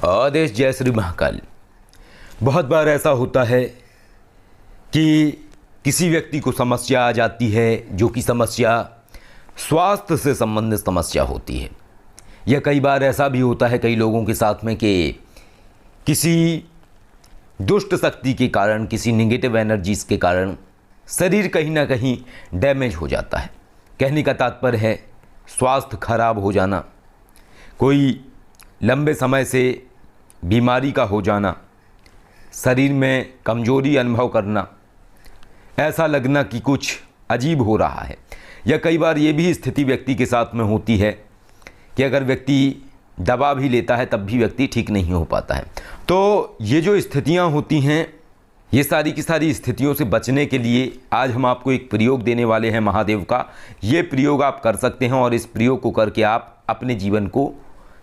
आदेश जय श्री महाकाल। बहुत बार ऐसा होता है कि किसी व्यक्ति को समस्या आ जाती है, जो कि समस्या स्वास्थ्य से संबंधित समस्या होती है। या कई बार ऐसा भी होता है कई लोगों के साथ में कि किसी दुष्ट शक्ति के कारण, किसी नेगेटिव एनर्जीज के कारण शरीर कहीं ना कहीं डैमेज हो जाता है। कहने का तात्पर्य है स्वास्थ्य खराब हो जाना, कोई लंबे समय से बीमारी का हो जाना, शरीर में कमजोरी अनुभव करना, ऐसा लगना कि कुछ अजीब हो रहा है। या कई बार ये भी स्थिति व्यक्ति के साथ में होती है कि अगर व्यक्ति दवा भी लेता है तब भी व्यक्ति ठीक नहीं हो पाता है। तो ये जो स्थितियां होती हैं, ये सारी की सारी स्थितियों से बचने के लिए आज हम आपको एक प्रयोग देने वाले हैं महादेव का। ये प्रयोग आप कर सकते हैं और इस प्रयोग को करके आप अपने जीवन को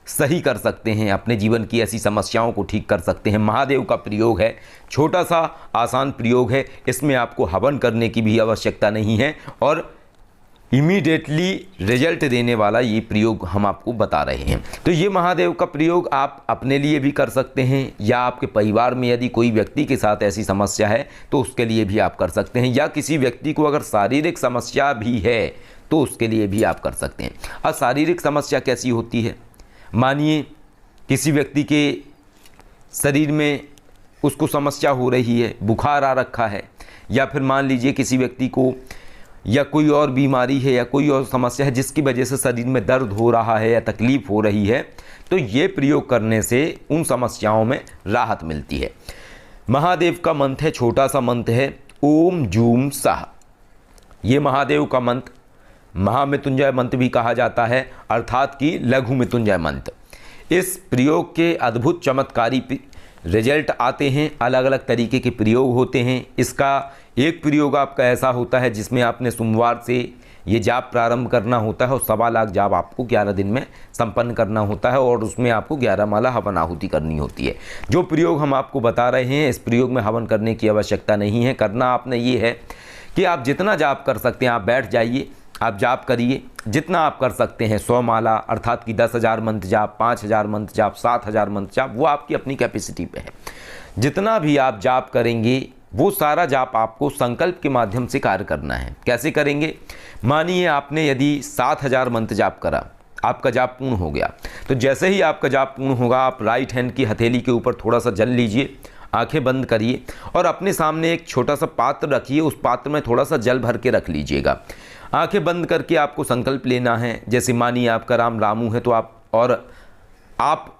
सही कर सकते हैं, अपने जीवन की ऐसी समस्याओं को ठीक कर सकते हैं। महादेव का प्रयोग है, छोटा सा आसान प्रयोग है। इसमें आपको हवन करने की भी आवश्यकता नहीं है और इमीडिएटली रिजल्ट देने वाला ये प्रयोग हम आपको बता रहे हैं। तो ये महादेव का प्रयोग आप अपने लिए भी कर सकते हैं, या आपके परिवार में यदि कोई व्यक्ति के साथ ऐसी समस्या है तो उसके लिए भी आप कर सकते हैं, या किसी व्यक्ति को अगर शारीरिक समस्या भी है तो उसके लिए भी आप कर सकते हैं। अब शारीरिक समस्या कैसी होती है? मानिए किसी व्यक्ति के शरीर में उसको समस्या हो रही है, बुखार आ रखा है, या फिर मान लीजिए किसी व्यक्ति को या कोई और बीमारी है या कोई और समस्या है जिसकी वजह से शरीर में दर्द हो रहा है या तकलीफ़ हो रही है, तो ये प्रयोग करने से उन समस्याओं में राहत मिलती है। महादेव का मंत्र है, छोटा सा मंत्र है, ओम जूम सह। ये महादेव का मंत्र महामृत्युंजय मंत्र भी कहा जाता है, अर्थात कि लघु मृत्युंजय मंत्र। इस प्रयोग के अद्भुत चमत्कारी रिजल्ट आते हैं, अलग अलग तरीके के प्रयोग होते हैं। इसका एक प्रयोग आपका ऐसा होता है जिसमें आपने सोमवार से ये जाप प्रारंभ करना होता है और 1.25 लाख जाप आपको 11 दिन में संपन्न करना होता है, और उसमें आपको 11 माला हवन आहुति करनी होती है। जो प्रयोग हम आपको बता रहे हैं, इस प्रयोग में हवन करने की आवश्यकता नहीं है। करना आपने ये है कि आप जितना जाप कर सकते हैं, आप बैठ जाइए, आप जाप करिए जितना आप कर सकते हैं। 100 माला अर्थात कि 10,000 मंत्र जाप, 5,000 मंत्र जाप, 7,000 मंत्र जाप, वो आपकी अपनी कैपेसिटी पे है। जितना भी आप जाप करेंगे वो सारा जाप आपको संकल्प के माध्यम से कार्य करना है। कैसे करेंगे? मानिए आपने यदि 7,000 मंत्र जाप करा, आपका जाप पूर्ण हो गया, तो जैसे ही आपका जाप पूर्ण होगा आप राइट हैंड की हथेली के ऊपर थोड़ा सा जल लीजिए, आंखें बंद करिए और अपने सामने एक छोटा सा पात्र रखिए, उस पात्र में थोड़ा सा जल भर के रख लीजिएगा। आंखें बंद करके आपको संकल्प लेना है। जैसे मानिए आपका नाम रामू है, तो आप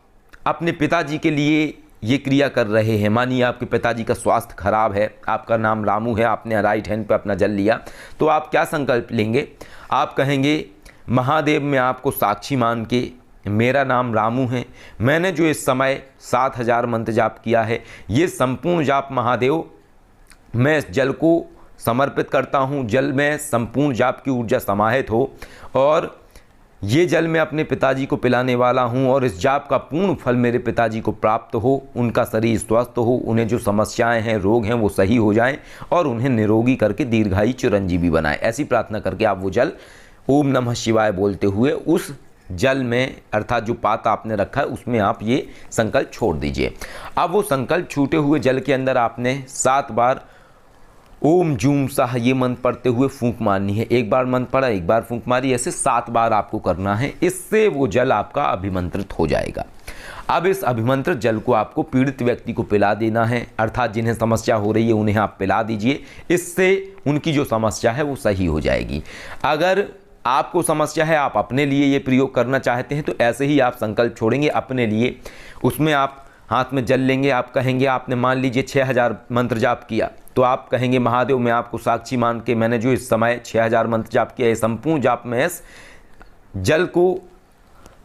अपने पिताजी के लिए ये क्रिया कर रहे हैं। मानिए आपके पिताजी का स्वास्थ्य खराब है, आपका नाम रामू है, आपने राइट हैंड पे अपना जल लिया, तो आप क्या संकल्प लेंगे? आप कहेंगे महादेव, मैं आपको साक्षी मान के, मेरा नाम रामू है, मैंने जो इस समय 7,000 मंत्र जाप किया है, ये संपूर्ण जाप महादेव मैं इस जल को समर्पित करता हूँ। जल में संपूर्ण जाप की ऊर्जा समाहित हो और ये जल मैं अपने पिताजी को पिलाने वाला हूँ, और इस जाप का पूर्ण फल मेरे पिताजी को प्राप्त हो, उनका शरीर स्वस्थ हो, उन्हें जो समस्याएं हैं, रोग हैं, वो सही हो जाएं और उन्हें निरोगी करके दीर्घायु चिरंजीवी बनाएं। ऐसी प्रार्थना करके आप वो जल ओम नमः शिवाय बोलते हुए उस जल में, अर्थात जो पात्र आपने रखा है उसमें आप ये संकल्प छोड़ दीजिए। अब वो संकल्प छूटे हुए जल के अंदर आपने 7 बार ओम जूम सह ये मंत्र पढ़ते हुए फूंक मारनी है। एक बार मंत्र पढ़ा, एक बार फूंक मारी, ऐसे 7 बार आपको करना है। इससे वो जल आपका अभिमंत्रित हो जाएगा। अब इस अभिमंत्रित जल को आपको पीड़ित व्यक्ति को पिला देना है, अर्थात जिन्हें समस्या हो रही है उन्हें आप पिला दीजिए। इससे उनकी जो समस्या है वो सही हो जाएगी। अगर आपको समस्या है, आप अपने लिए ये प्रयोग करना चाहते हैं, तो ऐसे ही आप संकल्प छोड़ेंगे अपने लिए। उसमें आप हाथ में जल लेंगे, आप कहेंगे, आपने मान लीजिए 6,000 मंत्र जाप किया, तो आप कहेंगे महादेव, मैं आपको साक्षी मान के मैंने जो इस समय 6,000 मंत्र जाप किया है, संपूर्ण जाप में इस जल को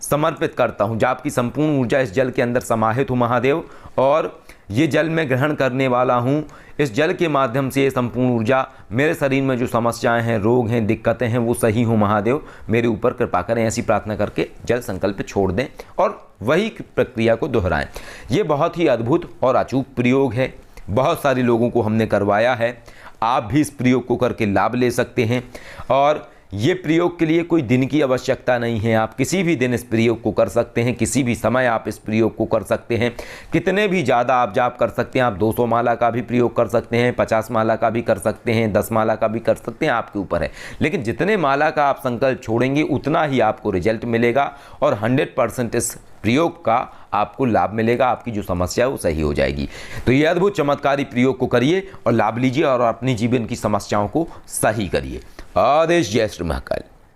समर्पित करता हूँ। जाप की संपूर्ण ऊर्जा इस जल के अंदर समाहित हो महादेव, और ये जल मैं ग्रहण करने वाला हूँ। इस जल के माध्यम से ये संपूर्ण ऊर्जा मेरे शरीर में जो समस्याएं हैं, रोग हैं, दिक्कतें हैं, वो सही हो महादेव, मेरे ऊपर कृपा करें। ऐसी प्रार्थना करके जल संकल्प छोड़ दें और वही प्रक्रिया को दोहराएं। ये बहुत ही अद्भुत और अचूक प्रयोग है, बहुत सारे लोगों को हमने करवाया है। आप भी इस प्रयोग को करके लाभ ले सकते हैं। और ये प्रयोग के लिए कोई दिन की आवश्यकता नहीं है, आप किसी भी दिन इस प्रयोग को कर सकते हैं, किसी भी समय आप इस प्रयोग को कर सकते हैं। कितने भी ज़्यादा आप जाप कर सकते हैं, आप 200 माला का भी प्रयोग कर सकते हैं, 50 माला का भी कर सकते हैं, 10 माला का भी कर सकते हैं, आपके ऊपर है। लेकिन जितने माला का आप संकल्प छोड़ेंगे उतना ही आपको रिजल्ट मिलेगा और 100% इस प्रयोग का आपको लाभ मिलेगा, आपकी जो समस्या है वो सही हो जाएगी। तो ये अद्भुत चमत्कारी प्रयोग को करिए और लाभ लीजिए और अपने जीवन की समस्याओं को सही करिए। आदेश। जय श्री महाकाल।